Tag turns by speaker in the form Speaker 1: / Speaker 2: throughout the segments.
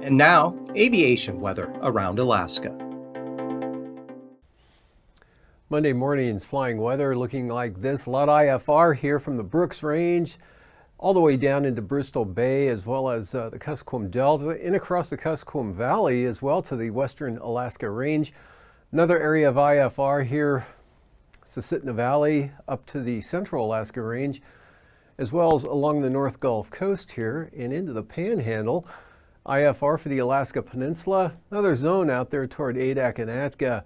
Speaker 1: And now, aviation weather around Alaska.
Speaker 2: Monday morning's flying weather looking like this. A lot of IFR here from the Brooks Range all the way down into Bristol Bay, as well as the Kuskokwim Delta, in across the Kuskokwim Valley, as well to the western Alaska Range. Another area of IFR here, Susitna Valley, up to the central Alaska Range, as well as along the North Gulf Coast here and into the Panhandle. IFR for the Alaska Peninsula, another zone out there toward Adak and Atka.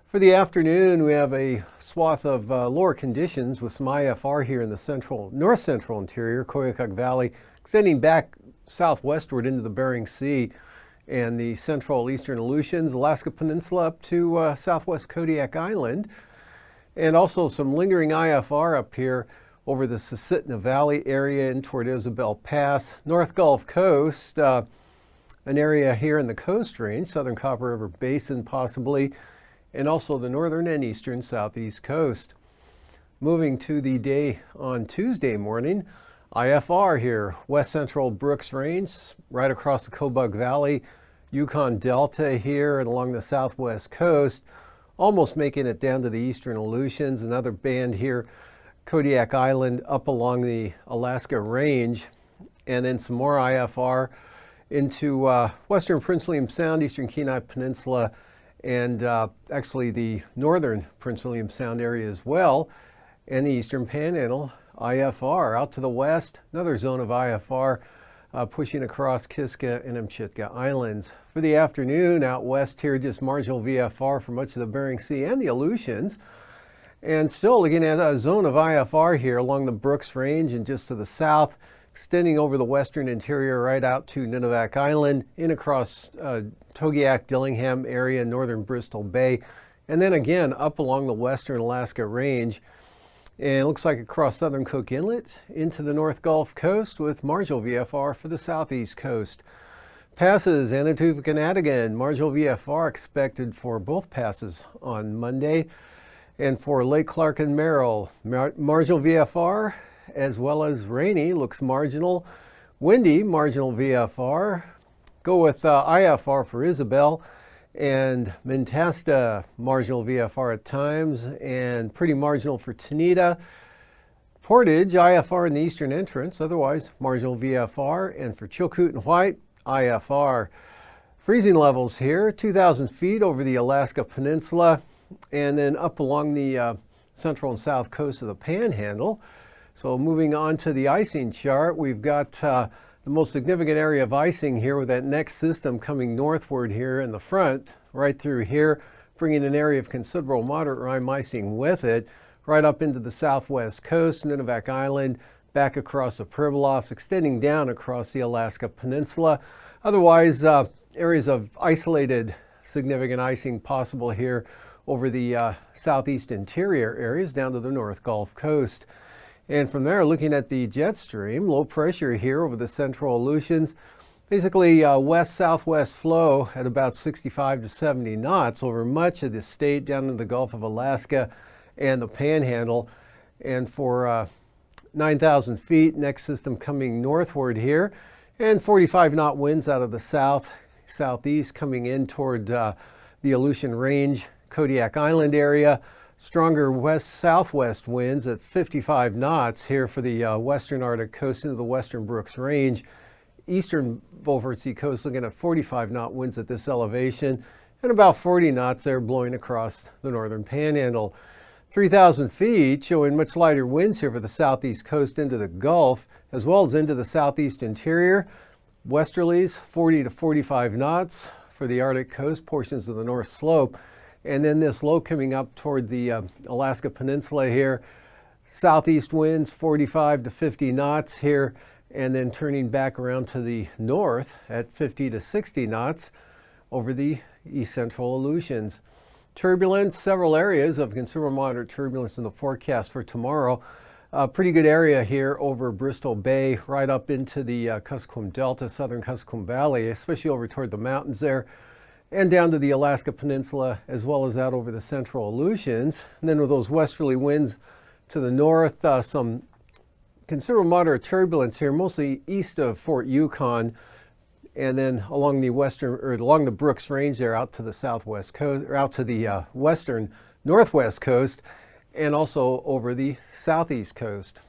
Speaker 2: For the afternoon, we have a swath of lower conditions with some IFR here in the north central interior, Koyukuk Valley, extending back southwestward into the Bering Sea and the central eastern Aleutians, Alaska Peninsula up to southwest Kodiak Island, and also some lingering IFR up here over the Susitna Valley area and toward Isabel Pass, North Gulf Coast, an area here in the Coast Range, southern Copper River Basin possibly, and also the northern and eastern southeast coast. Moving to the day on Tuesday morning, IFR here, west central Brooks Range, right across the Kobuk Valley, Yukon Delta here and along the southwest coast, almost making it down to the eastern Aleutians, another band here, Kodiak Island up along the Alaska Range, and then some more IFR into western Prince William Sound, eastern Kenai Peninsula, and actually the northern Prince William Sound area as well, and the eastern Panhandle. IFR out to the west, another zone of IFR pushing across Kiska and Amchitka Islands. For the afternoon, out west here, just marginal VFR for much of the Bering Sea and the Aleutians. And still looking at a zone of IFR here along the Brooks Range and just to the south, extending over the western interior right out to Nunivak Island, in across Togiak, Dillingham area, northern Bristol Bay, and then again up along the western Alaska Range. And it looks like across southern Cook Inlet into the North Gulf Coast with marginal VFR for the southeast coast. Passes, Anatuvik and Adigan, marginal VFR expected for both passes on Monday. And for Lake Clark and Merrill, marginal VFR, as well as rainy, looks marginal. Windy, marginal VFR. Go with IFR for Isabel and Mentasta, marginal VFR at times, and pretty marginal for Tanita. Portage, IFR in the eastern entrance, otherwise marginal VFR. And for Chilkoot and White, IFR. Freezing levels here, 2,000 feet over the Alaska Peninsula, and then up along the central and south coast of the Panhandle. So moving on to the icing chart, we've got the most significant area of icing here with that next system coming northward here in the front, right through here, bringing an area of considerable moderate rime icing with it, right up into the southwest coast, Nunivak Island, back across the Pribilofs, extending down across the Alaska Peninsula. Otherwise, areas of isolated significant icing possible here over the southeast interior areas down to the North Gulf Coast. And from there, looking at the jet stream, low pressure here over the central Aleutians, basically west-southwest flow at about 65 to 70 knots over much of the state down in the Gulf of Alaska and the Panhandle. And for 9,000 feet, next system coming northward here, and 45 knot winds out of the southeast coming in toward the Aleutian Range, Kodiak Island area. Stronger west-southwest winds at 55 knots here for the western Arctic coast into the western Brooks Range. Eastern Beaufort Sea coast looking at 45 knot winds at this elevation, and about 40 knots there blowing across the northern Panhandle. 3,000 feet showing much lighter winds here for the southeast coast into the Gulf, as well as into the southeast interior. Westerlies 40 to 45 knots for the Arctic coast, portions of the North Slope. And then this low coming up toward the Alaska Peninsula here. Southeast winds 45 to 50 knots here, and then turning back around to the north at 50 to 60 knots over the east central Aleutians. Turbulence, several areas of considerable moderate turbulence in the forecast for tomorrow. Pretty good area here over Bristol Bay, right up into the Kuskokwim Delta, southern Kuskokwim Valley, especially over toward the mountains there, and down to the Alaska Peninsula, as well as out over the central Aleutians. And then with those westerly winds to the north, some considerable moderate turbulence here, mostly east of Fort Yukon, and then along the western, or along the Brooks Range there out to the southwest coast, or out to the western northwest coast, and also over the southeast coast.